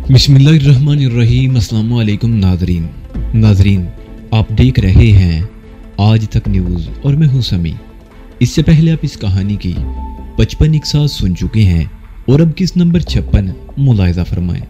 बिस्मिल्लाहिर्रहमानिर्रहीम। अस्सलाम वालेकुम नाज़रीन, आप देख रहे हैं आज तक न्यूज़ और मैं हूं समी। इससे पहले आप इस कहानी की 55 इकसास सुन चुके हैं और अब किस नंबर 56 मुलाहिज़ा फरमाएं।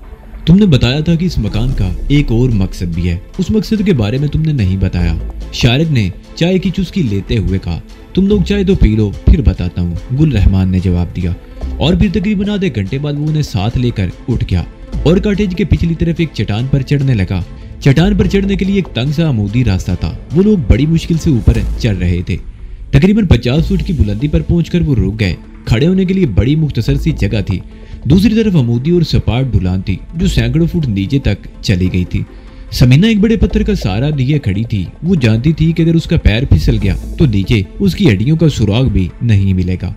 तुमने बताया था कि इस मकान का एक और मकसद भी है, उस मकसद के बारे में तुमने नहीं बताया। शारिक ने चाय की चुस्की लेते हुए कहा, तुम लोग चाय तो पी लो फिर बताता हूँ। गुल रहमान ने जवाब दिया और फिर तकरीबन आधे घंटे बाद वो उन्हें साथ लेकर उठ गया और कॉटेज के पिछली तरफ एक चट्टान पर चढ़ने लगा। चट्टान पर चढ़ने के लिए एक तंग सा आमूदी रास्ता था। वो लोग बड़ी मुश्किल से ऊपर चढ़ रहे थे। तकरीबन 50 फुट की बुलंदी पर पहुंचकर वो रुक गए। खड़े होने के लिए बड़ी मुख्तसर सी जगह थी। दूसरी तरफ आमूदी और सपाट ढलान थी जो सैकड़ों फुट नीचे तक चली गई थी। समीना एक बड़े पत्थर का सहारा लिए खड़ी थी। वो जानती थी कि अगर उसका पैर फिसल गया तो नीचे उसकी हड्डियों का सुराग भी नहीं मिलेगा।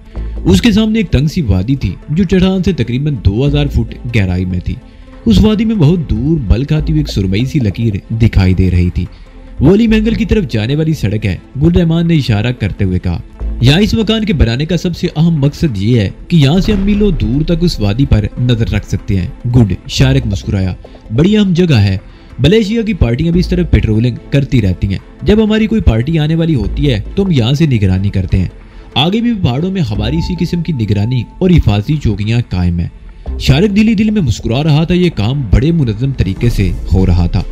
उसके सामने एक तंग सी वादी थी जो चट्टान से तकरीबन 2000 फुट गहराई में थी। उस वादी में बहुत दूर बल खाती हुई एक सुरमई सी लकीर दिखाई दे रही थी। वो अली महंगल की तरफ जाने वाली सड़क है। गुल रहमान ने इशारा करते हुए कहा, यहाँ इस मकान के बनाने का सबसे अहम मकसद ये है कि यहाँ से हम मीलों दूर तक उस वादी पर नजर रख सकते हैं। गुड शारिक मुस्कुराया, बड़ी अहम जगह है। मलेशिया की पार्टियां भी इस तरफ पेट्रोलिंग करती रहती हैं। जब हमारी कोई पार्टी आने वाली होती है तो हम यहाँ से निगरानी करते हैं। आगे भी पहाड़ों में हमारी इसी किस्म की निगरानी और हिफाजती चौकियां कायम है। शारिक दिल में मुस्कुरा रहा था। ये काम बड़े मुनज़्ज़म तरीके से हो रहा था।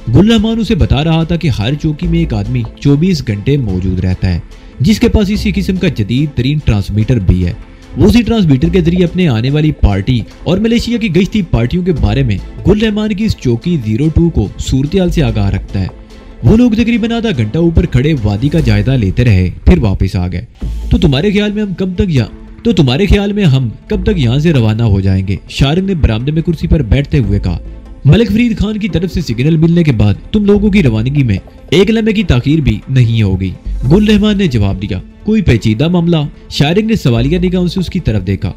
गुल रहमान उसे बता रहा था कि हर चौकी में एक आदमी 24 घंटे मौजूद रहता है जिसके पास इसी किस्म का जदीद तरीन ट्रांसमीटर भी है। वो उसी ट्रांसमीटर के जरिए अपने आने वाली पार्टी और मलेशिया की गश्ती पार्टियों के बारे में गुल रहमान की इस चौकी 02 को सूरत-ए-हाल से आगाह रखता है। वो लोग तकरीबन आधा घंटा ऊपर खड़े वादी का जायजा लेते रहे फिर वापस आ गए। तो तुम्हारे ख्याल में हम कब तक यहाँ से रवाना हो जाएंगे? शारिक ने बरामदे में कुर्सी पर बैठते हुए कहा। मलिक फरीद खान की तरफ से सिग्नल मिलने के बाद तुम लोगों की रवानगी में एक लम्हे की ताखीर भी नहीं होगी। गुल रहमान ने जवाब दिया, कोई पेचीदा मामला? शारिक ने सवालिया निगाहों से उसकी तरफ देखा।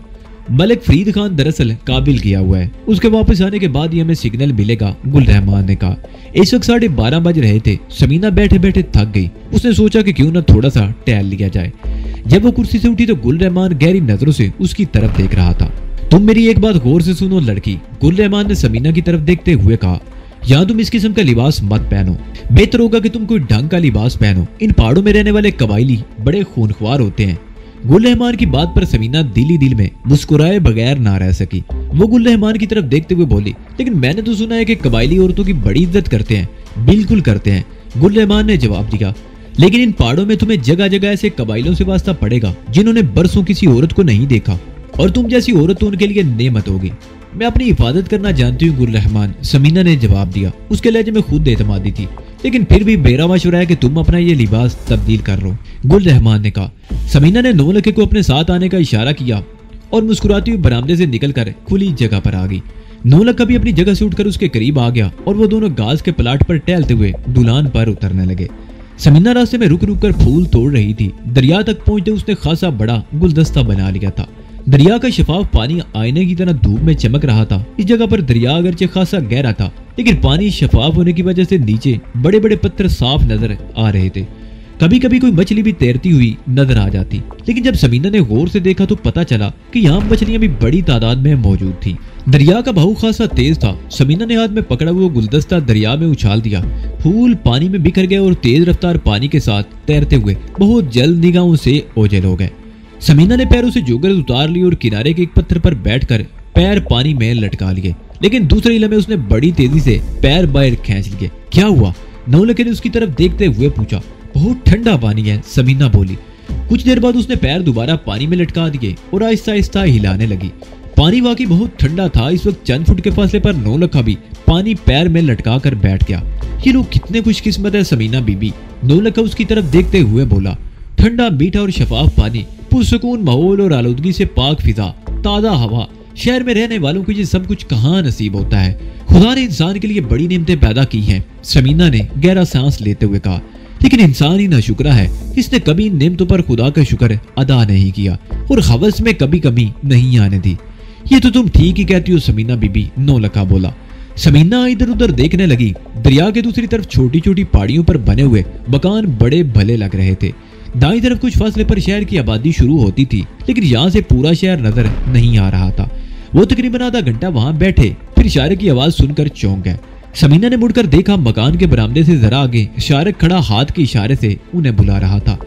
मलिक फरीद खान दरअसल काबिल किया हुआ है, उसके वापस आने के बाद ही हमें सिग्नल मिलेगा। गुल रहमान ने कहा। इस वक्त 12:30 बज रहे थे। समीना बैठे बैठे थक गई। उसने सोचा कि क्यों ना थोड़ा सा टहल लिया जाए। जब वो कुर्सी से उठी तो गुल रहमान गहरी नजरों से उसकी तरफ देख रहा था। तुम मेरी एक बात गौर से सुनो लड़की, गुल रहमान ने समीना की तरफ देखते हुए कहा, यहाँ तुम इस किस्म का लिबास मत पहनो। बेहतर होगा कि तुम कोई ढंग का लिबास पहनो। इन पहाड़ों में रहने वाले कबायली बड़े खूनख्वार होते हैं। गुल रहमान की बात पर समीना दिल में मुस्कुराए बगैर ना रह सकी। वो गुल रहमान की तरफ देखते हुए बोली, लेकिन मैंने तो सुना है कि कबायली औरतों की बड़ी इज्जत करते हैं। बिल्कुल करते हैं, गुल रहमान ने जवाब दिया, लेकिन इन पहाड़ों में तुम्हें जगह जगह ऐसे कबाइलों से वास्ता पड़ेगा जिन्होंने बरसों किसी औरत को नहीं देखा और तुम जैसी औरत तो उनके लिए नेमत होगी। मैं अपनी हिफाजत करना जानती हूँ गुल रहमान, समीना ने जवाब दिया। उसके लहजे में खुद एतमादी थी, लेकिन फिर भी मेरा मशवरा है कि तुम अपना ये लिबास तब्दील कर लो, गुल रहमान ने कहा। समीना ने नौलखे को अपने साथ आने का इशारा किया और मुस्कुराती हुई बरामदे से निकलकर खुली जगह पर आ गई। नौलखा भी अपनी जगह से उठकर उसके करीब आ गया और वो दोनों घास के प्लाट पर टहलते हुए ढलान पर उतरने लगे। समीना रास्ते में रुक रुक कर फूल तोड़ रही थी। दरिया तक पहुंचते उसने खासा बड़ा गुलदस्ता बना लिया था। दरिया का शफाफ पानी आईने की तरह धूप में चमक रहा था। इस जगह पर दरिया अगरचे खासा गहरा था, लेकिन पानी शफाफ होने की वजह से नीचे बड़े बड़े पत्थर साफ नजर आ रहे थे। कभी कभी कोई मछली भी तैरती हुई नजर आ जाती, लेकिन जब समीना ने गौर से देखा तो पता चला कि यहाँ मछलियां भी बड़ी तादाद में मौजूद थी। दरिया का बहाव खासा तेज था। समीना ने हाथ में पकड़ा हुआ गुलदस्ता दरिया में उछाल दिया। फूल पानी में बिखर गए और तेज रफ्तार पानी के साथ तैरते हुए बहुत जल्द निगाहों से ओझल हो गए। समीना ने पैरों से जोगर उतार ली और किनारे के एक पत्थर पर बैठकर पैर पानी में लटका लिए, लेकिन दूसरे लम्हे उसने बड़ी तेजी से पैर बाहर खींच लिए। क्या हुआ? नौलखे ने उसकी तरफ देखते हुए पूछा। बहुत ठंडा पानी है, समीना बोली। कुछ देर बाद उसने पैर दोबारा पानी में लटका दिए और आहिस्ता आहिस्ता हिलाने लगी। पानी वाकई बहुत ठंडा था। इस वक्त चंद फुट के फासले पर नौलखा भी पानी पैर में लटका कर बैठ गया। ये लोग कितने खुशकिस्मत है समीना बीबी, नौलखा उसकी तरफ देखते हुए बोला। ठंडा मीठा और शफाफ पानी, पुरसुकून माहौल और आलूदगी से पाक फिजा, ताज़ा हवा, शहर में रहने वालों को ये सब कुछ कहाँ नसीब होता है। खुदा ने इंसान के लिए बड़ी नेमतें पैदा की हैं, समीना ने गहरा सांस लेते हुए कहा। लेकिन इंसान ही नाशुक्रा है, इसने कभी इन नेमतों पर खुदा का शुक्र अदा नहीं किया और हवस में कभी कमी नहीं आने दी। ये तो तुम ठीक ही कहती हो समीना बीबी, नौलखा बोला। समीना इधर उधर देखने लगी। दरिया के दूसरी तरफ छोटी छोटी पहाड़ियों पर बने हुए मकान बड़े भले लग रहे थे। दाईं तरफ कुछ फासले पर शहर की आबादी शुरू होती थी, लेकिन यहाँ से पूरा शहर नजर नहीं आ रहा था। वो तकरीबन आधा घंटा वहां बैठे, फिर शारिक की आवाज सुनकर चौंक गए। समीना ने मुड़कर देखा, मकान के बरामदे से जरा आगे शारिक खड़ा हाथ के इशारे से उन्हें बुला रहा था।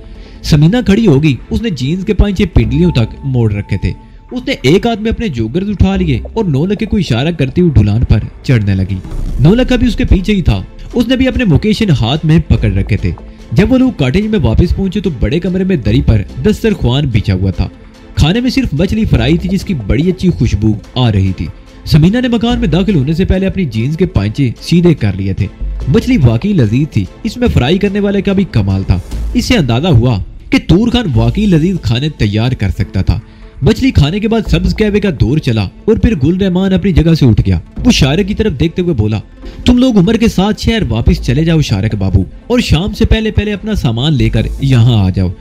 समीना खड़ी होगी, उसने जीन्स के पांचे पिंडलियों तक मोड़ रखे थे। उसने एक हाथ में अपने जोगर्स उठा लिए और नौलखा को इशारा करती हुई ढुलान पर चढ़ने लगी। नौलखा भी उसके पीछे ही था, उसने भी अपने मुकेशन हाथ में पकड़ रखे थे। जब वो लोग कॉटेज में वापस पहुंचे तो बड़े कमरे में दरी पर दस्तरख्वान बिछा हुआ था। खाने में सिर्फ मछली फ्राई थी जिसकी बड़ी अच्छी खुशबू आ रही थी। समीना ने मकान में दाखिल होने से पहले अपनी जीन्स के पांचे सीधे कर लिए थे। मछली वाकई लजीज थी, इसमें फ्राई करने वाले का भी कमाल था। इससे अंदाजा हुआ कि तूर खान वाकई लजीज खाने तैयार कर सकता था। मछली खाने के बाद सब्ज कहवे का दौर चला और फिर गुल रहमान अपनी जगह से उठ गया। वो शारिक की तरफ देखते हुए बोला, तुम लोग उमर के साथ शहर वापस चले जाओ शारिक बाबू, और शाम से पहले पहले अपना सामान लेकर यहाँ आ जाओ।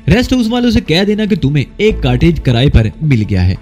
रेस्ट हाउस वालों से कह देना कि तुम्हें एक कॉटेज किराए पर मिल गया है।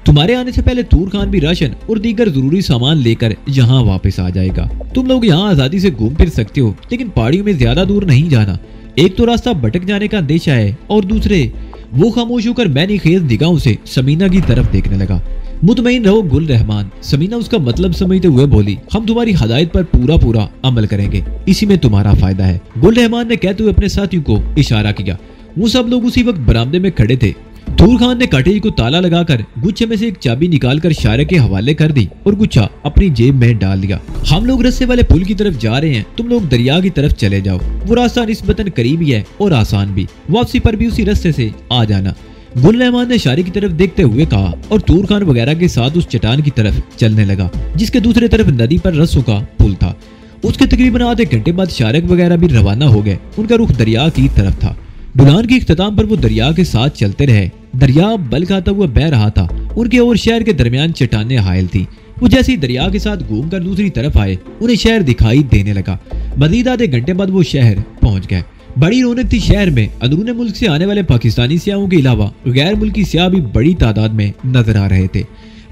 तुम्हारे आने से पहले तूर खान भी राशन और दीगर जरूरी सामान लेकर यहाँ वापस आ जाएगा। तुम लोग यहाँ आजादी से घूम फिर सकते हो, लेकिन पहाड़ियों में ज्यादा दूर नहीं जाना। एक तो रास्ता भटक जाने का अंदेशा है, और दूसरे वो खामोश होकर मैंने खेज निगाहों से समीना की तरफ देखने लगा। मुतमईन रहो गुल रहमान, समीना उसका मतलब समझते हुए बोली, हम तुम्हारी हदायत पर पूरा अमल करेंगे, इसी में तुम्हारा फायदा है। गुल रहमान ने कहते हुए अपने साथियों को इशारा किया। वो सब लोग उसी वक्त बरामदे में खड़े थे। तूर खान ने कॉटेज को ताला लगाकर गुच्छे में से एक चाबी निकालकर शारिक के हवाले कर दी और गुच्छा अपनी जेब में डाल दिया। हम लोग रस्से वाले पुल की तरफ जा रहे हैं, तुम लोग दरिया की तरफ चले जाओ। वो रास्ता निस्बतन करीब ही है और आसान भी, वापसी पर भी उसी रास्ते से आ जाना। गुल रहमान ने शारिक की तरफ देखते हुए कहा और तूर खान वगैरह के साथ उस चट्टान की तरफ चलने लगा जिसके दूसरे तरफ नदी पर रस्सों का पुल था। उसके तकरीबन आधे घंटे बाद शारिक वगैरह भी रवाना हो गए। उनका रुख दरिया की तरफ था। ढुलान के इख्तिताम पर वो दरिया के साथ चलते रहे। दरिया बल खाता हुआ बह रहा था। उनके और शहर के दरमियान चट्टानें हायल थी। वो जैसे ही दरिया के साथ घूमकर दूसरी तरफ आए, उन्हें शहर दिखाई देने लगा। मजीद आधे घंटे बाद वो शहर पहुंच गए। बड़ी रौनक थी शहर में। अंदरूनी मुल्क से आने वाले पाकिस्तानी सियाहों के अलावा गैर मुल्की सियाह भी बड़ी तादाद में नजर आ रहे थे।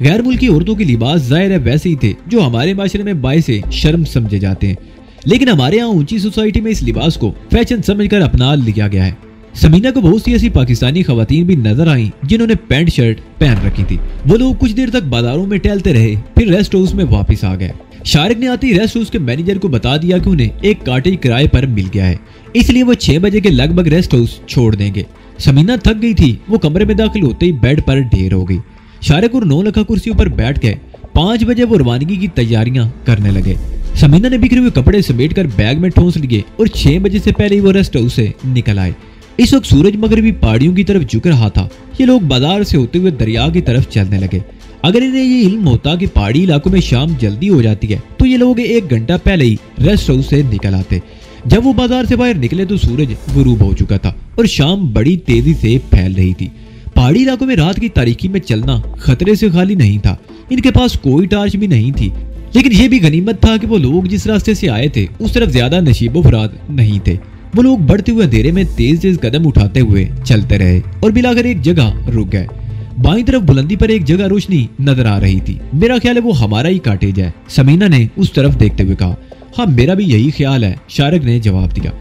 गैर मुल्की औरतों के लिबास जाहिर है वैसे ही थे जो हमारे माशरे में बाइसे शर्म समझे जाते हैं, लेकिन हमारे यहाँ ऊंची सोसाइटी में इस लिबास को फैशन समझकर अपना लिया गया है। समीना को बहुत सी ऐसी पाकिस्तानी खवातीन भी नजर आईं जिन्होंने पैंट शर्ट पहन रखी थी। वो लोग कुछ देर तक बाजारों में टहलते रहे, फिर रेस्ट हाउस में वापस आ गए। शारिक ने आते ही रेस्ट हाउस के मैनेजर को बता दिया कि उन्हें एक कॉटेज किराए पर मिल गया है, इसलिए वो 6 बजे के लगभग रेस्ट हाउस छोड़ देंगे। समीना थक गई थी, वो कमरे में दाखिल होते ही बेड पर ढेर हो गई। शारिक और नौलखा कुर्सियों पर बैठ गए। 5 बजे वो रवानगी की तैयारियां करने लगे। समीना ने बिखरे हुए कपड़े समेटकर बैग में ठूंस लिए और 6 बजे से पहले ही वो रेस्ट हाउस से निकल आए। इस वक्त सूरज मगरबी पहाड़ियों की तरफ झुक रहा था। ये लोग बाजार से होते हुए दरिया की तरफ चलने लगे। अगर इन्हें ये इल्म होता कि पहाड़ी इलाकों में शाम जल्दी हो जाती है तो ये लोग 1 घंटा पहले ही रेस्ट हाउस से निकल आते। जब वो बाजार से बाहर निकले तो सूरज गुरूब हो चुका था और शाम बड़ी तेजी से फैल रही थी। पहाड़ी इलाकों में रात की तारीकी में चलना खतरे से खाली नहीं था। इनके पास कोई टार्च भी नहीं थी, लेकिन ये भी गनीमत था कि वो लोग जिस रास्ते से आए थे उस तरफ ज्यादा नशीबो फराद नहीं थे। वो लोग बढ़ते हुए अंधेरे में तेज तेज कदम उठाते हुए चलते रहे और बिलाकर एक जगह रुक गए। बाईं तरफ बुलंदी पर एक जगह रोशनी नजर आ रही थी। मेरा ख्याल है वो हमारा ही कॉटेज है, समीना ने उस तरफ देखते हुए कहा। हाँ, मेरा भी यही ख्याल है, शारिक ने जवाब दिया।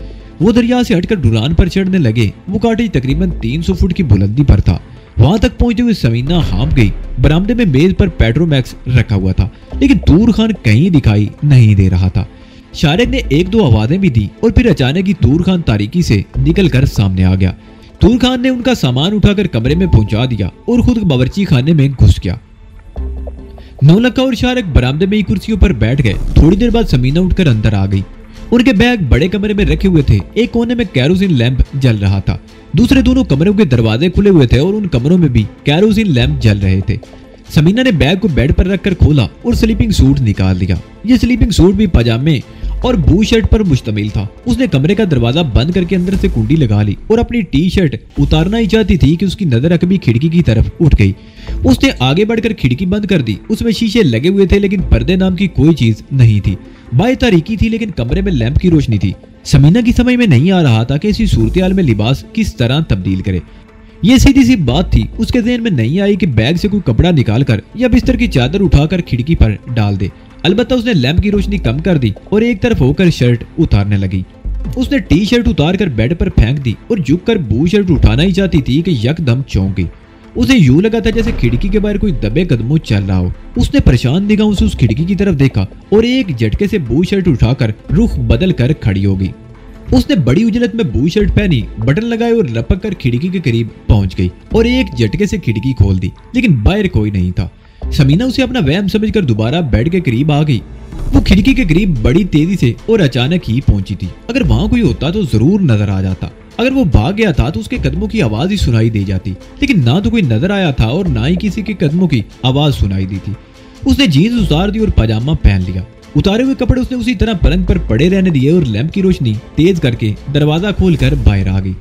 वो दरिया से हटकर ढुलान पर चढ़ने लगे। वो कॉटेज तकरीबन 300 फुट की बुलंदी पर था। वहां तक पहुंचते हुए समीना हाँफ गई। बरामदे में मेज पर पेट्रोमैक्स रखा हुआ था, लेकिन तूर खान कहीं दिखाई नहीं दे रहा था। शारिक ने 1-2 आवाजें भी दी और फिर अचानक ही तूर खान तारीकी से निकलकर सामने आ गया। तूर खान ने उनका सामान उठाकर कमरे में पहुंचा दिया और खुद बावर्ची खाने में घुस गया। नौलखा और शारिक बरामदे में ही कुर्सियों पर बैठ गए। थोड़ी देर बाद समीना उठकर अंदर आ गई। उनके बैग बड़े कमरे में रखे हुए थे। एक कोने में कैरोसिन लैंप जल रहा था। दूसरे दोनों कमरों के दरवाजे खुले हुए थे और उन कमरों में भी कैरोसिन लैंप जल रहे थे। समीना ने बैग को बेड पर रखकर खोला और स्लीपिंग सूट निकाल लिया। ये स्लीपिंग सूट भी पजामे और बू शर्ट पर मुश्तमिल था। उसने कमरे का दरवाजा बंद करके अंदर से कुंडी लगा ली और अपनी टी शर्ट उतारना ही चाहती थी कि उसकी नजर अकबी खिड़की की तरफ उठ गई। उसने आगे बढ़कर खिड़की बंद कर दी। उसमें शीशे लगे हुए थे, लेकिन पर्दे नाम की कोई चीज नहीं थी। बाय तारीकी थी, लेकिन कमरे में लैंप की रोशनी थी। समीना की समझ में नहीं आ रहा था कि ऐसी सूरत-ए-हाल में लिबास किस तरह तब्दील करे। ये सीधी सी बात थी। उसके ज़हन में नहीं आई कि बैग से कोई कपड़ा निकालकर या बिस्तर की चादर उठाकर खिड़की पर डाल दे। अलबत्ता उसने लैंप की रोशनी कम कर दी और एक तरफ होकर शर्ट उतारने लगी। उसने टी शर्ट उतार कर बेड पर फेंक दी और झुककर बू शर्ट उठाना ही चाहती थी कि यकदम चौंक गई। उसे यूं लगा था जैसे खिड़की के बाहर कोई दबे कदमों चल रहा हो। उसने परेशान निगाहों से उस खिड़की की तरफ देखा और एक झटके से बू शर्ट उठाकर रुख बदल कर खड़ी हो गई। उसने बड़ी उजलत में बू शर्ट पहनी, बटन लगाए और लपक कर खिड़की के करीब पहुंच गई और एक झटके से खिड़की खोल दी, लेकिन बाहर कोई नहीं था। समीना उसे अपना वहम समझकर दोबारा बेड के करीब आ गई। वो खिड़की के करीब बड़ी तेजी से और अचानक ही पहुंची थी। अगर वहां कोई होता तो जरूर नजर आ जाता। अगर वो भाग गया था तो उसके कदमों की आवाज ही सुनाई दे जाती, लेकिन ना तो कोई नजर आया था और ना ही किसी के कदमों की आवाज सुनाई दी थी। उसने जीन्स उतार दी और पजामा पहन लिया। उतारे हुए कपड़े उसने उसी तरह पलंग पर पड़े रहने दिए और लैंप की रोशनी तेज करके दरवाजा खोलकर बाहर आ गई।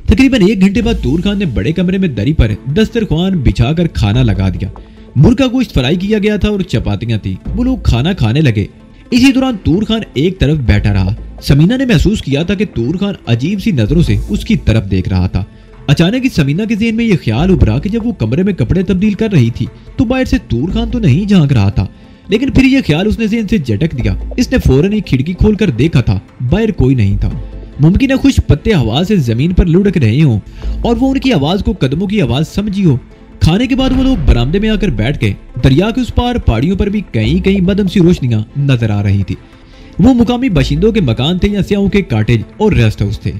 तकरीबन 1 घंटे बाद तूर खान ने बड़े कमरे में दरी पर दस्तरखान बिछाकर खाना लगा दिया। मुर्गा गोश्त फ्राई किया गया था और चपातियां थी। वो लोग खाना खाने लगे। इसी दौरान तूर खान एक तरफ बैठा रहा। समीना ने महसूस किया था कि तूर खान अजीब सी नजरों से उसकी तरफ देख रहा था। अचानक ही समीना के ज़हन में यह ख्याल उभरा कि जब वो कमरे में कपड़े तब्दील कर रही थी तो बाहर से तूर खान तो नहीं झांक रहा था, लेकिन फिर यह ख्याल उसने ज़हन से झटक दिया। इसने फौरन ही खिड़की खोलकर देखा था, बाहर कोई नहीं था। मुमकिन है खुश पत्ते हवा से जमीन पर लुढ़क रहे हों और वो उनकी आवाज को कदमों की आवाज समझी हो। खाने के बाद वो लोग बरामदे में आकर बैठ गए। दरिया के उस पार पहाड़ियों पर भी कहीं कहीं बदम सी रोशनियां नजर आ रही थी। वो मुकामी बाशिंदों के मकान थे या सियाहों के काटेज और रेस्ट हाउस थे।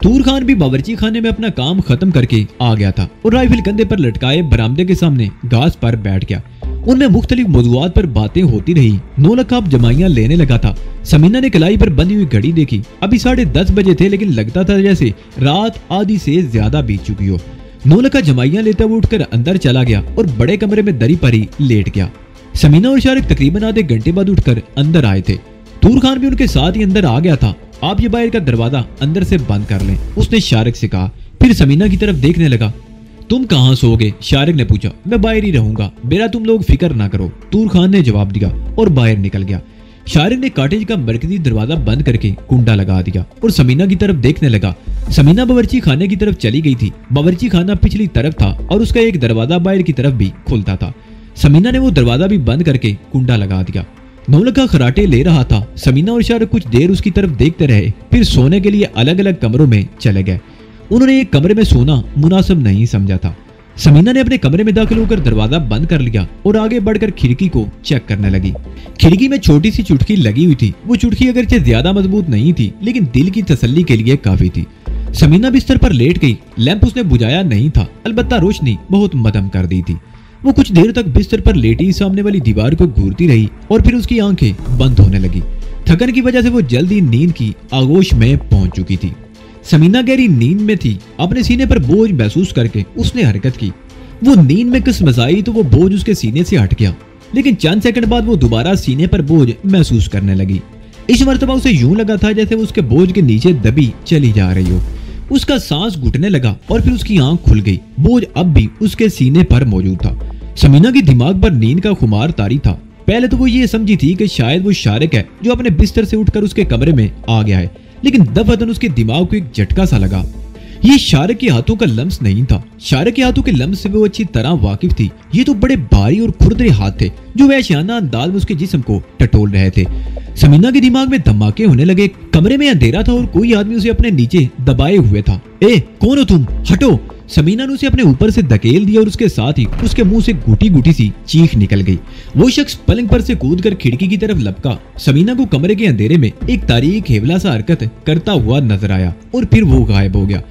तूर खान भी बावर्ची खाने में अपना काम खत्म करके आ गया था और राइफल कंधे पर लटकाए बरामदे के सामने घास पर बैठ गया। उनमें मुख्तलिफ मौजूआत पर बातें होती रही। 9 लखाब जमाइयां लेने लगा था। समीना ने कलाई पर बंधी हुई घड़ी देखी। अभी 10:30 बजे थे, लेकिन लगता था जैसे रात आधी से ज्यादा बीत चुकी हो। 9 लखा जमाइयां लेते हुए उठकर अंदर चला गया और बड़े कमरे में दरी पर ही लेट गया। समीना और शारिक तकरीबन आधे घंटे बाद उठकर अंदर आए थे। तूर खान भी उनके साथ ही अंदर आ गया था। आप ये बाहर का दरवाजा अंदर से बंद कर लें, उसने शारिक से कहा। फिर समीना की तरफ देखने लगा। तुम कहाँ सोओगे? शारिक ने पूछा। मैं बाहर ही रहूंगा, मेरा तुम लोग फिक्र ना करो, तूर खान ने जवाब दिया और बाहर निकल गया। शारिक ने कॉटेज का मरकजी दरवाजा बंद करके कुंडा लगा दिया और समीना की तरफ देखने लगा। समीना बावर्ची खाने की तरफ चली गई थी। बावर्ची खाना पिछली तरफ था और उसका एक दरवाजा बाहर की तरफ भी खुलता था। समीना ने वो दरवाजा भी बंद करके कुंडा लगा दिया। 9 लखा खराटे ले रहा था। समीना और शारिक कुछ देर उसकी तरफ देखते रहे, फिर सोने के लिए अलग अलग कमरों में चले गए। उन्होंने एक कमरे में सोना मुनासिब नहीं समझा था। समीना ने अपने कमरे में दाखिल होकर दरवाजा बंद कर लिया और आगे बढ़कर खिड़की को चेक करने लगी। खिड़की में छोटी सी चुटकी लगी हुई थी। वो चुटकी अगरचे ज्यादा मजबूत नहीं थी, लेकिन दिल की तसल्ली के लिए काफी थी। समीना बिस्तर पर लेट गई। लैंप उसने बुझाया नहीं था, अलबत्ता रोशनी बहुत मदम कर दी थी। वो कुछ देर तक बिस्तर पर लेटी सामने वाली दीवार को घूरती रही और फिर उसकी आंखें बंद होने लगी। थकन की वजह से वो जल्दी नींद की आगोश में पहुंच चुकी थी। समीना गहरी नींद में थी। अपने सीने पर बोझ महसूस करके उसने हरकत की। वो नींद में किस्मत आई तो वो बोझ उसके सीने से हट गया, लेकिन चंद सेकंड बाद वो दोबारा सीने पर बोझ महसूस करने लगी। इस मर्तबा उसे यूं लगा था जैसे वो उसके बोझ के नीचे दबी चली जा रही हो। उसका सांस घुटने लगा और फिर उसकी आंख खुल गई। बोझ अब भी उसके सीने पर मौजूद था। समीना के दिमाग पर नींद का खुमार तारी था। पहले तो वो ये समझी थी कि शायद वो शारिक है जो अपने बिस्तर से उठकर उसके कमरे में आ गया है, लेकिन दफअतन उसके दिमाग को एक झटका सा लगा। ये शारिक के हाथों का लम्स नहीं था। शारिक के हाथों के लम्स से वो अच्छी तरह वाकिफ थी। ये तो बड़े भारी और खुरदरे हाथ थे जो वहशियाना अंदाज में उसके जिस्म को टटोल रहे थे। समीना के दिमाग में धमाके होने लगे। कमरे में अंधेरा था और कोई आदमी उसे अपने नीचे दबाए हुए था। ए, कौन हो तुम? हटो! समीना ने उसे अपने ऊपर से धकेल दिया और उसके साथ ही उसके मुंह से घुटी घुटी सी चीख निकल गई। वो शख्स पलंग पर से कूदकर खिड़की की तरफ लपका। समीना को कमरे के अंधेरे में एक तारीक हेवला सा हरकत करता हुआ नजर आया और फिर वो गायब हो गया।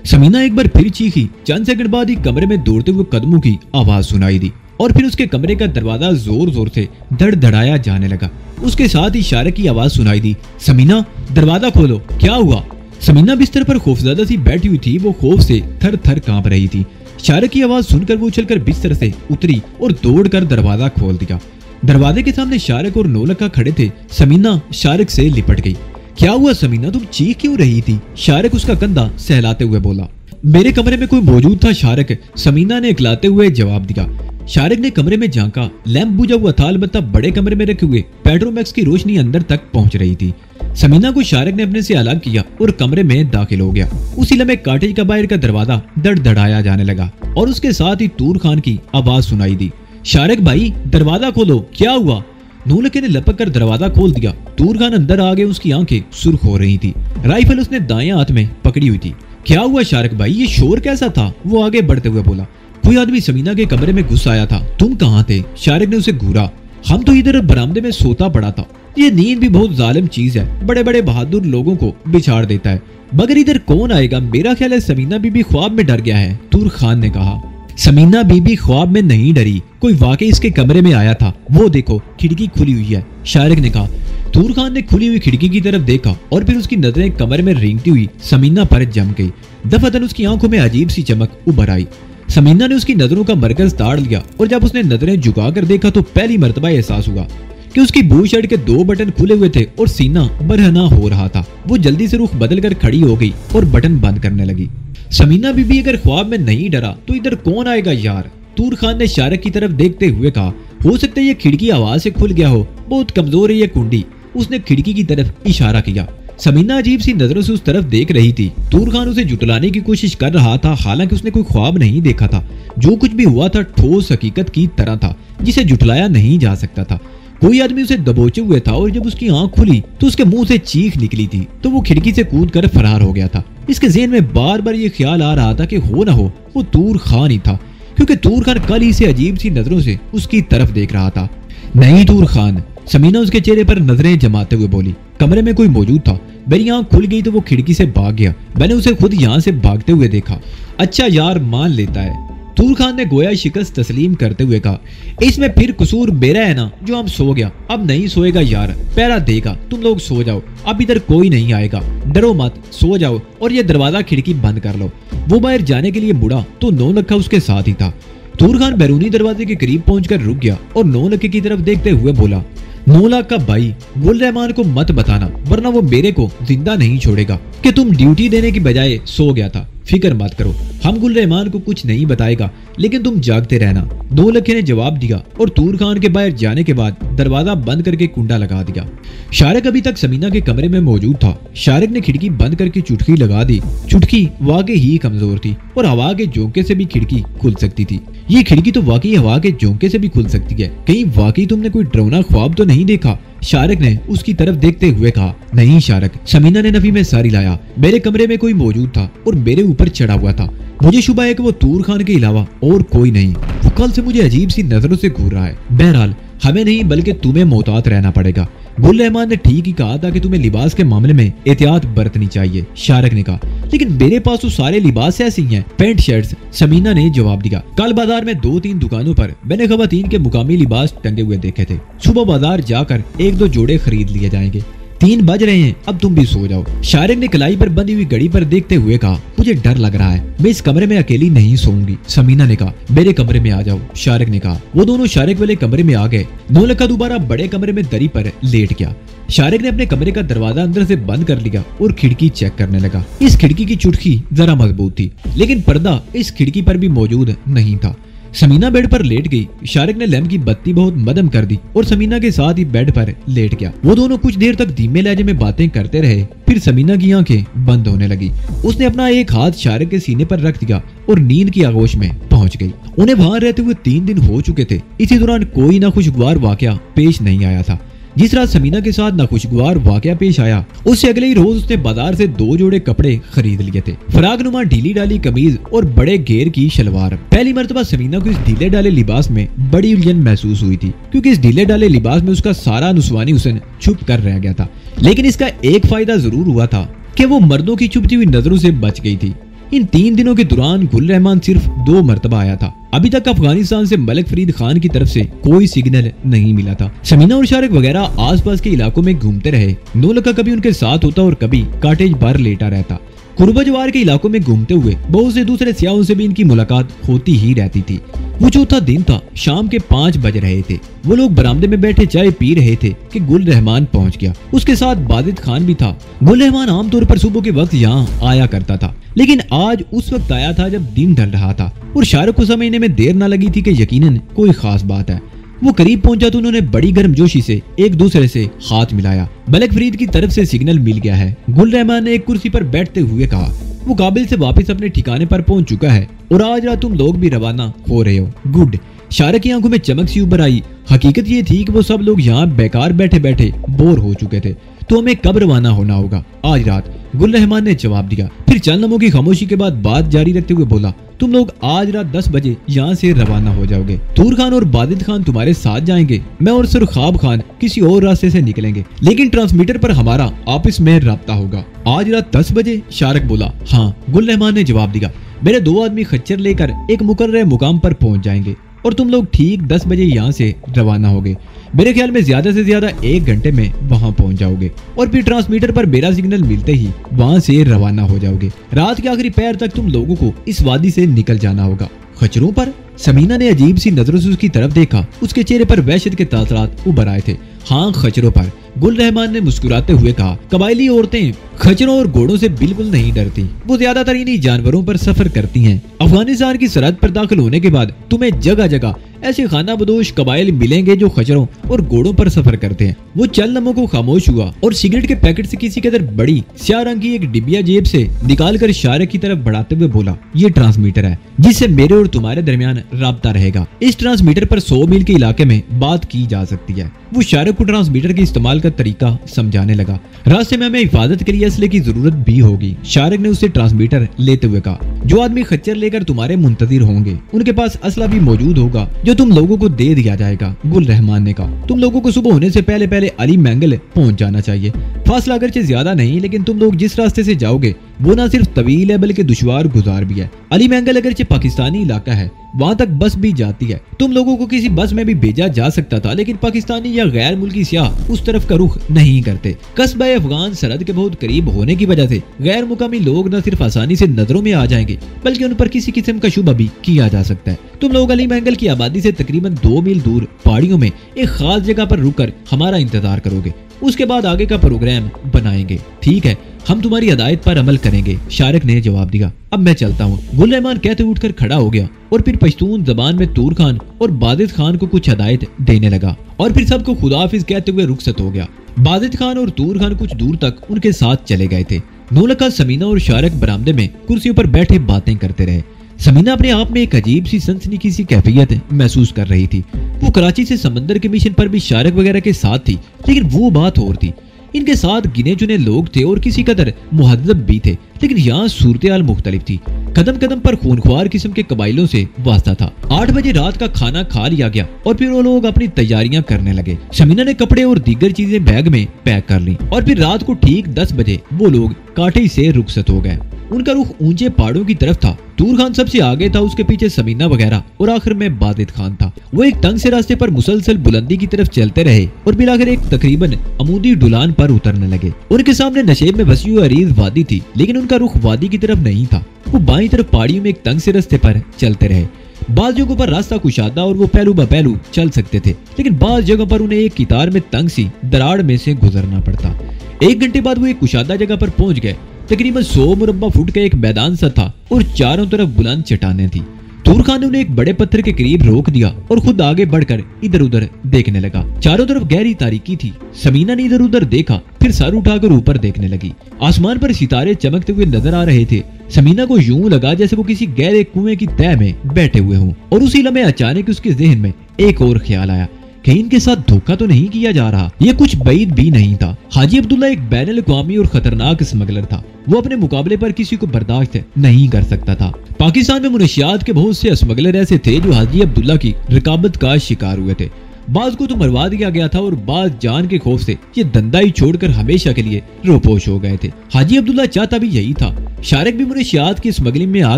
समीना एक बार फिर चीखी। चंद सेकंड बाद ही कमरे में दौड़ते हुए कदमों की आवाज सुनाई दी और फिर उसके कमरे का दरवाजा जोर जोर से धड़धड़ाया जाने लगा। उसके साथ ही शारिक की आवाज सुनाई दी, समीना दरवाजा खोलो। क्या हुआ? समीना बिस्तर पर खौफजदा सी बैठी हुई थी। वो खौफ से थर थर कांप रही थी। शारिक की आवाज सुनकर वो उछलकर बिस्तर से उतरी और दौड़कर दरवाजा खोल दिया। दरवाजे के सामने शारिक और 9 लखा खड़े थे। समीना शारिक से लिपट गई। क्या हुआ समीना, तुम चीख क्यों रही थी? शारिक उसका कंधा सहलाते हुए बोला। मेरे कमरे में कोई मौजूद था शारिक, समीना ने इकलाते हुए जवाब दिया। शारिक ने कमरे में झांका। लैंप बुझा हुआ था, अलबत्ता बड़े कमरे में रखे हुए पेट्रोमैक्स की रोशनी अंदर तक पहुंच रही थी। समीना को शारिक ने अपने से अलग किया और कमरे में दाखिल हो गया। उसी लम्हे कॉटेज का बाहर का दरवाजा धड़धड़ाया जाने लगा और उसके साथ ही तूर खान की आवाज सुनाई दी, शारिक भाई दरवाजा खोलो। क्या हुआ? 9 लखे ने लपक कर दरवाजा खोल दिया। तूर खान अंदर आ गए। उसकी आंखें सुर्ख हो रही थी। राइफल उसने दाएं हाथ में पकड़ी हुई थी। क्या हुआ शारिक भाई, ये शोर कैसा था? वो आगे बढ़ते हुए बोला। कोई आदमी समीना के कमरे में घुस आया था। तुम कहाँ थे? शारिक ने उसे घूरा। हम तो इधर बरामदे में सोता पड़ा था। ये नींद भी बहुत जालिम चीज है, बड़े बड़े बहादुर लोगों को बिछाड़ देता है, मगर इधर कौन आएगा? मेरा ख्याल है समीना बीबी ख्वाब में डर गया है, तूर खान ने कहा। समीना बीबी ख्वाब में नहीं डरी, कोई वाकई इसके कमरे में आया था। वो देखो खिड़की खुली हुई है, शारिक ने कहा। तूर खान ने खुली हुई खिड़की की तरफ देखा और फिर उसकी नजरें कमरे में रेंगती हुई समीना पर जम गई। दफातन उसकी आंखों में अजीब सी चमक उभर आई। समीना ने उसकी नजरों का मरकज ताड़ लिया और जब उसने नजरें झुकाकर देखा तो पहली मर्तबा एहसास हुआ कि उसकी बू शर्ट के 2 बटन खुले हुए थे और सीना बरहना हो रहा था। वो जल्दी से रुख बदल कर खड़ी हो गई और बटन बंद करने लगी। समीना बीबी अगर ख्वाब में नहीं डरा तो इधर कौन आएगा यार? तूर खान ने शारिक की तरफ देखते हुए कहा। हो सकता है ये खिड़की आवाज से खुल गया हो, बहुत कमजोर है ये कुंडी। उसने खिड़की की तरफ इशारा किया। समीना अजीब सी नजरों से उस तरफ देख रही थी। तूर खान उसे जुटलाने की कोशिश कर रहा था, हालांकि उसने कोई ख्वाब नहीं देखा था। जो कुछ भी हुआ था ठोस हकीकत की तरह था, जिसे जुटलाया नहीं जा सकता था। कोई आदमी उसे दबोचे हुए था और जब उसकी आंख खुली तो उसके मुंह से चीख निकली थी, तो वो खिड़की से कूदकर फरार हो गया था। इसके ज़हन में बार बार ये ख्याल आ रहा था कि हो ना हो वो तूर खान ही था, क्योंकि तूर खान कल ही से अजीब सी नजरों से उसकी तरफ देख रहा था। नहीं तूर खान, समीना उसके चेहरे पर नजरें जमाते हुए बोली। कमरे में कोई मौजूद था। मेरी आंख खुल गई तो वो खिड़की से भाग गया। मैंने उसे खुद यहाँ से भागते हुए देखा। अच्छा यार, मान लेता है, तूर खान ने गोया शिकस्त तस्लीम करते हुए कहा। इसमें फिर कसूर मेरा है ना जो हम सो गया। अब नहीं सोएगा यार, पहरा देगा। तुम लोग सो जाओ, अब इधर कोई नहीं आएगा, डरो मत, सो जाओ और ये दरवाजा खिड़की बंद कर लो। वो बाहर जाने के लिए मुड़ा तो 9 लखा उसके साथ ही था। तूर खान बैरूनी दरवाजे के करीब पहुंचकर रुक गया और 9 लखे की तरफ देखते हुए बोला, 9 लाख का भाई, गुल रहमान को मत बताना वरना वो मेरे को जिंदा नहीं छोड़ेगा कि तुम ड्यूटी देने की बजाय सो गया था। फिक्र मत करो, हम गुल रहमान को कुछ नहीं बताएगा, लेकिन तुम जागते रहना। 9 लखे ने जवाब दिया और तूर खान के बाहर जाने के बाद दरवाजा बंद करके कुंडा लगा दिया। शारिक अभी तक समीना के कमरे में मौजूद था। शारिक ने खिड़की बंद करके चुटकी लगा दी। चुटकी वाकई ही कमजोर थी और हवा के झोंके से भी खिड़की खुल सकती थी। ये खिड़की तो वाकई हवा के झोंके से भी खुल सकती है। कहीं वाकई तुमने कोई डरावना ख्वाब तो नहीं देखा? शारिक ने उसकी तरफ देखते हुए कहा। नहीं शारिक, समीना ने नफी में सारी लाया। मेरे कमरे में कोई मौजूद था और मेरे ऊपर चढ़ा हुआ था। मुझे शुबा है कि वो तूर खान के अलावा और कोई नहीं। वो कल से मुझे अजीब सी नजरों से घूर रहा है। बहरहाल हमें नहीं बल्कि तुम्हें मोहतात रहना पड़ेगा। गुल रहमान ने ठीक ही कहा था कि तुम्हें लिबास के मामले में एहतियात बरतनी चाहिए, शारिक ने कहा। लेकिन मेरे पास तो सारे लिबास ऐसे ही हैं, पैंट शर्ट्स, समीना ने जवाब दिया। कल बाजार में 2-3 दुकानों पर मैंने खवातीन के मुकामी लिबास टंगे हुए देखे थे। सुबह बाजार जाकर 1-2 जोड़े खरीद लिए जाएंगे। 3 बज रहे हैं, अब तुम भी सो जाओ। शारिक ने कलाई पर बंधी हुई घड़ी पर देखते हुए कहा। मुझे डर लग रहा है, मैं इस कमरे में अकेली नहीं सोऊंगी, समीना ने कहा। मेरे कमरे में आ जाओ, शारिक ने कहा। वो दोनों शारिक वाले कमरे में आ गए। 9 लखा दोबारा बड़े कमरे में दरी पर लेट गया। शारिक ने अपने कमरे का दरवाजा अंदर से बंद कर लिया और खिड़की चेक करने लगा। इस खिड़की की चुटकी जरा मजबूत थी, लेकिन पर्दा इस खिड़की पर भी मौजूद नहीं था। समीना बेड पर लेट गई। शारिक ने लैम्प की बत्ती बहुत मदम कर दी और समीना के साथ ही बेड पर लेट गया। वो दोनों कुछ देर तक धीमे लहजे में बातें करते रहे। फिर समीना की आंखें बंद होने लगी। उसने अपना एक हाथ शारिक के सीने पर रख दिया और नींद की आगोश में पहुंच गई। उन्हें वहां रहते हुए 3 दिन हो चुके थे। इसी दौरान कोई नाखुशगवार वाकया पेश नहीं आया था। जिस रात समीना के साथ नाखुशगवार वाकया पेश आया, उससे अगले ही रोज उसने बाजार से 2 जोड़े कपड़े खरीद लिए थे। फरागनुमा ढीली डाली कमीज और बड़े घेर की शलवार। पहली मर्तबा समीना को इस ढीले डाले लिबास में बड़ी उलझन महसूस हुई थी, क्योंकि इस ढीले डाले लिबास में उसका सारा नुस्वानी हुस्न छुप कर रह गया था। लेकिन इसका एक फायदा जरूर हुआ था कि वो मर्दों की चुभती हुई नजरों से बच गई थी। इन 3 दिनों के दौरान गुल रहमान सिर्फ 2 मर्तबा आया था। अभी तक अफगानिस्तान से मलिक फरीद खान की तरफ से कोई सिग्नल नहीं मिला था। समीना और शारिक वगैरह आसपास के इलाकों में घूमते रहे। 9 लखा कभी उनके साथ होता और कभी काटेज बार लेटा रहता। कुर्बा जवार के इलाकों में घूमते हुए बहुत से दूसरे सियाहों से भी इनकी मुलाकात होती ही रहती थी। वो चौथा दिन था। शाम के 5 बज रहे थे। वो लोग बरामदे में बैठे चाय पी रहे थे कि गुल रहमान पहुंच गया। उसके साथ बाजिद खान भी था। गुल रहमान आमतौर पर सुबह के वक्त यहाँ आया करता था, लेकिन आज उस वक्त आया था जब दिन ढल रहा था और शारिक को समझने में देर न लगी थी कि यकीनन कोई खास बात है। वो करीब पहुंचा तो उन्होंने बड़ी गर्मजोशी से एक दूसरे से हाथ मिलाया। मलिक फरीद की तरफ से सिग्नल मिल गया है, गुल रहमान ने एक कुर्सी पर बैठते हुए कहा। वो काबिल से वापस अपने ठिकाने पर पहुंच चुका है और आज रात तुम लोग भी रवाना हो रहे हो। गुड। शारिक की आंखों में चमक सी उभर आई। हकीकत ये थी कि वो सब लोग यहाँ बेकार बैठे बैठे बोर हो चुके थे। तो हमें कब रवाना होना होगा? आज रात। गुल रहमान ने जवाब दिया। फिर चंद लम्हों की खामोशी के बाद बात जारी रखते हुए बोला, तुम लोग आज रात 10 बजे यहाँ से रवाना हो जाओगे। तूर खान और बादिद खान तुम्हारे साथ जाएंगे, मैं और सुरखाब खान किसी और रास्ते से निकलेंगे, लेकिन ट्रांसमीटर पर हमारा आपस में राब्ता होगा। आज रात 10 बजे? शारक बोला। हाँ, गुल रहमान ने जवाब दिया। मेरे 2 आदमी खच्चर लेकर एक मुकर्रर मुकाम पर पहुंच जाएंगे और तुम लोग ठीक 10 बजे यहाँ से रवाना होगे। मेरे ख्याल में ज्यादा से ज्यादा 1 घंटे में वहाँ पहुँच जाओगे और फिर ट्रांसमीटर पर मेरा सिग्नल मिलते ही वहाँ से रवाना हो जाओगे। रात के आखिरी पहर तक तुम लोगों को इस वादी से निकल जाना होगा। खच्चरों पर? समीना ने अजीब सी नजरों से उसकी तरफ देखा। उसके चेहरे पर वहशत के तासरात उभर आए थे। हाँ, खच्चरों पर, गुल रहमान ने मुस्कुराते हुए कहा। कबायली औरतें खच्चरों और घोड़ों से बिल्कुल नहीं डरती, वो ज्यादातर इन्हीं जानवरों पर सफर करती हैं। अफगानिस्तान की सरहद पर दाखिल होने के बाद तुम्हें जगह जगह ऐसे खाना बदोश कबाइल मिलेंगे जो खच्चरों और घोड़ों पर सफर करते हैं। वो चंद लम्हों को खामोश हुआ और सिगरेट के पैकेट से किसी कदर बड़ी स्याह रंग की एक डिबिया जेब से निकालकर शारक की तरफ बढ़ाते हुए बोला, ये ट्रांसमीटर है जिससे मेरे और तुम्हारे दरमियान राब्ता रहेगा। इस ट्रांसमीटर पर 100 मील के इलाके में बात की जा सकती है। वो शारक को ट्रांसमीटर के इस्तेमाल का तरीका समझाने लगा। रास्ते में हमें हिफाजत के लिए असले की जरूरत भी होगी। शारक ने उससे ट्रांसमीटर लेते हुए कहा, जो आदमी खच्चर लेकर तुम्हारे मुंतजिर होंगे उनके पास असला भी मौजूद होगा जो तुम लोगों को दे दिया जाएगा। गुल रहमान ने कहा, तुम लोगों को सुबह होने से पहले पहले अली मैंगल पहुंच जाना चाहिए। फासला अगरचे ज्यादा नहीं, लेकिन तुम लोग जिस रास्ते से जाओगे वो ना सिर्फ तवील है बल्कि दुश्वार गुजार भी है। अली मैंगल अगरचे पाकिस्तानी इलाका है, वहाँ तक बस भी जाती है। तुम लोगों को किसी बस में भी भेजा जा सकता था, लेकिन पाकिस्तानी या गैर मुल्की सियाह उस तरफ का रुख नहीं करते। कस्बा अफगान सरहद के बहुत करीब होने की वजह से गैर मुकामी लोग न सिर्फ आसानी से नजरों में आ जाएंगे बल्कि उन पर किसी किस्म का शुबा भी किया जा सकता है। तुम लोग अली मैंगल की आबादी से तकरीबन 2 मील दूर पहाड़ियों में एक खास जगह पर रुककर हमारा इंतजार करोगे। उसके बाद आगे का प्रोग्राम बनाएंगे। ठीक है, हम तुम्हारी हिदायत पर अमल करेंगे, शारक ने जवाब दिया। अब मैं चलता हूँ। गुल रहमान कहते उठकर खड़ा हो गया और फिर पश्तून जबान में तूर खान और बादिद खान को कुछ हिदायत देने लगा और फिर सबको खुदाफिज कहते हुए रुखसत हो गया। बादिद खान और तूर खान कुछ दूर तक उनके साथ चले गए थे। नौलखा, समीना और शारक बरामदे में कुर्सियों पर बैठे बातें करते रहे। समीना अपने आप में एक अजीब सी सनसनी सी कैफियत महसूस कर रही थी। वो कराची से समंदर के मिशन पर भी शारक वगैरह के साथ थी, लेकिन वो बात और थी। इनके साथ गिने चुने लोग थे और किसी कदर मुहद्दब भी थे, लेकिन यहाँ सूरत-ए-हाल मुख्तलिफ थी। कदम कदम पर खूनख्वार किस्म के कबाइलों से वास्ता था। 8 बजे रात का खाना खा लिया गया और फिर वो लोग अपनी तैयारियां करने लगे। समीना ने कपड़े और दीगर चीजें बैग में पैक कर ली और फिर रात को ठीक 10 बजे वो लोग काठे से रुखसत हो गए। उनका रुख ऊंचे पहाड़ों की तरफ था। तूर खान सबसे आगे था, उसके पीछे समीना वगैरह और आखिर में बादिद खान था। वो एक तंग से रास्ते पर मुसलसल बुलंदी की तरफ चलते रहे और फिर आखिर एक तकरीबन अमूदी ढुलान पर उतरने लगे। उनके सामने नशेब में वसी अरीज वादी थी, लेकिन उनका रुख वादी की तरफ नहीं था। वो बाईं तरफ पहाड़ियों में एक तंग से रास्ते पर चलते रहे। बाज जगहों पर रास्ता कुशादा और वो पहलू ब पहलू चल सकते थे, लेकिन बाज जगह पर उन्हें एक कितार में तंग सी दराड़ में से गुजरना पड़ता। 1 घंटे बाद वो एक कुशादा जगह पर पहुंच गए। तकरीबन 100 मुरब्बा फुट का एक मैदान सा था और चारों तरफ बुलंद चट्टानें थी। तूर खान ने उन्हें एक बड़े पत्थर के करीब रोक दिया और खुद आगे बढ़कर इधर उधर देखने लगा। चारों तरफ गहरी तारीकी थी। समीना ने इधर उधर देखा, फिर सर उठाकर ऊपर देखने लगी। आसमान पर सितारे चमकते हुए नजर आ रहे थे। समीना को यूं लगा जैसे वो किसी गहरे कुएं की तह में बैठे हुए हों और उसी लम्हे अचानक उसके जहन में एक और ख्याल आया, कहीं इनके साथ धोखा तो नहीं किया जा रहा। ये कुछ बैद भी नहीं था। हाजी अब्दुल्ला एक बैनुल अक़वामी और खतरनाक स्मगलर था। वो अपने मुकाबले पर किसी को बर्दाश्त नहीं कर सकता था। पाकिस्तान में मुनशियात के बहुत से स्मगलर ऐसे थे जो हाजी अब्दुल्ला की रिकाबत का शिकार हुए थे। बाज को तो मरवा दिया गया था और बाज जान के खौफ से ये धंधा ही छोड़कर हमेशा के लिए रोपोश हो गए थे। हाजी अब्दुल्ला चाहता भी यही था। शारक भी मुनशियात की स्मगलिंग में आ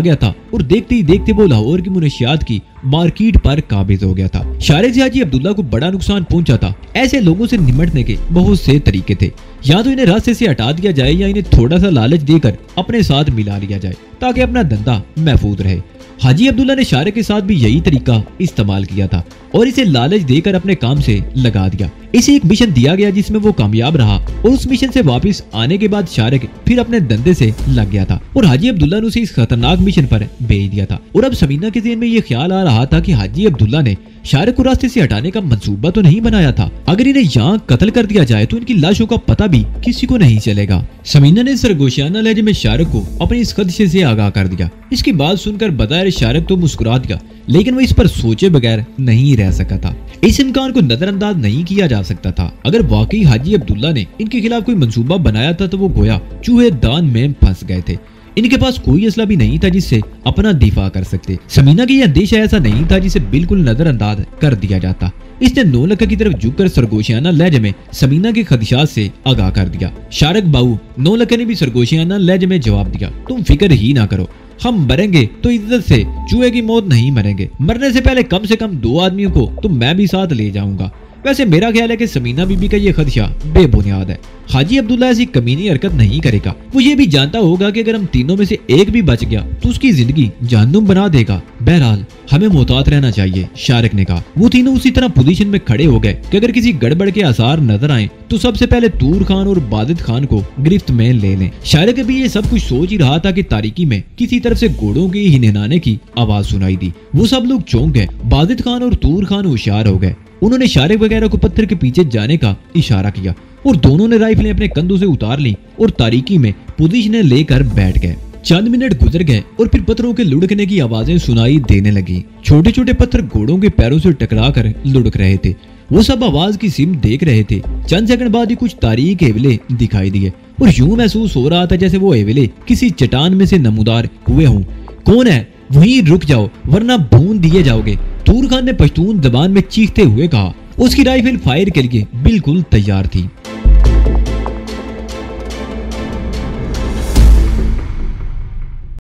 गया था और देखते ही देखते वो लाहौर की मुनशियात की मार्केट पर काबिज हो गया था। शारक से हाजी अब्दुल्ला को बड़ा नुकसान पहुंचा था। ऐसे लोगों से निमटने के बहुत से तरीके थे। या तो इन्हें रास्ते से हटा दिया जाए या इन्हें थोड़ा सा लालच देकर अपने साथ मिला लिया जाए ताकि अपना धंधा महफूज रहे। हाजी अब्दुल्ला ने शारक के साथ भी यही तरीका इस्तेमाल किया था और इसे लालच देकर अपने काम से लगा दिया। इसे एक मिशन दिया गया जिसमें वो कामयाब रहा और उस मिशन से वापस आने के बाद शारक फिर अपने धंधे से लग गया था और हाजी अब्दुल्ला ने उसे इस खतरनाक मिशन पर भेज दिया था। और अब समीना के ज़हन में ये ख्याल आ रहा था कि हाजी अब्दुल्ला ने शारक को रास्ते से हटाने का मंसूबा तो नहीं बनाया था। अगर इन्हें यहाँ कत्ल कर दिया जाए तो इनकी लाशों का पता भी किसी को नहीं चलेगा। समीना ने सरगोशियाना लहजे में शारक को अपने इस खदशे से आगाह कर दिया। इसकी बात सुनकर बग़ैर शारक तो मुस्कुरा दिया, लेकिन वो इस पर सोचे बगैर नहीं रह सका था। इस इम्कान को नजरअंदाज नहीं किया जा सकता था। अगर वाकई हाजी अब्दुल्ला ने इनके खिलाफ कोई मंसूबा बनाया था तो वो गोया चूहे दान में फंस गए थे। इनके पास कोई असला भी नहीं था जिससे अपना दिफा कर सकते। समीना की यह अंदेशा ऐसा नहीं था जिसे बिल्कुल नजरअंदाज कर दिया जाता। इसने नौलखा की तरफ झुककर सरगोशियाना लहजे में समीना के खदशात से आगाह कर दिया। शारक बाऊ, नौलखा ने भी सरगोशियाना लहजे में जवाब दिया, तुम फिक्र ही ना करो, हम मरेंगे तो इज्जत से, चूहे की मौत नहीं मरेंगे। मरने से पहले कम से कम 2 आदमियों को तो मैं भी साथ ले जाऊंगा। वैसे मेरा ख्याल है कि समीना बीबी का ये खदशा बेबुनियाद है। हाजी अब्दुल्ला ऐसी कमीनी हरकत नहीं करेगा। वो ये भी जानता होगा कि अगर हम तीनों में से एक भी बच गया तो उसकी जिंदगी जहन्नुम बना देगा। बहरहाल हमें मोहतात रहना चाहिए, शारिक ने कहा। वो तीनों उसी तरह पोजीशन में खड़े हो गए कि अगर किसी गड़बड़ के आसार नजर आए तो सबसे पहले तूर खान और बादित खान को गिरफ्त में ले लें। शारिक भी ये सब कुछ सोच ही रहा था कि तारीकी में किसी तरफ से घोड़ों के हिनहिनाने की आवाज सुनाई दी। वो सब लोग चौंक गए। बादित खान और तूर खान होशियार हो गए। उन्होंने शारिक वगैरह को पत्थर के पीछे जाने का इशारा किया और दोनों ने राइफलें अपने कंधों से उतार ली और तारीकी में पोजीशनें लेकर बैठ गए। चंद मिनट गुजर गए और फिर पत्थरों के लुढ़कने की आवाजें सुनाई देने लगी। छोटे छोटे पत्थर घोड़ों के पैरों से टकरा कर लुढ़क रहे थे। वो सब आवाज की सिमत देख रहे थे। चंद सेकंड बाद ही कुछ तारीक एवले दिखाई दिए और यूं महसूस हो रहा था जैसे वो एवले किसी चट्टान में से नमूदार हुए हों। कौन है? वहीं रुक जाओ वरना भून दिए जाओगे, तूर खान ने पश्तून जबान में चीखते हुए कहा। उसकी राइफल फायर के लिए बिल्कुल तैयार थी।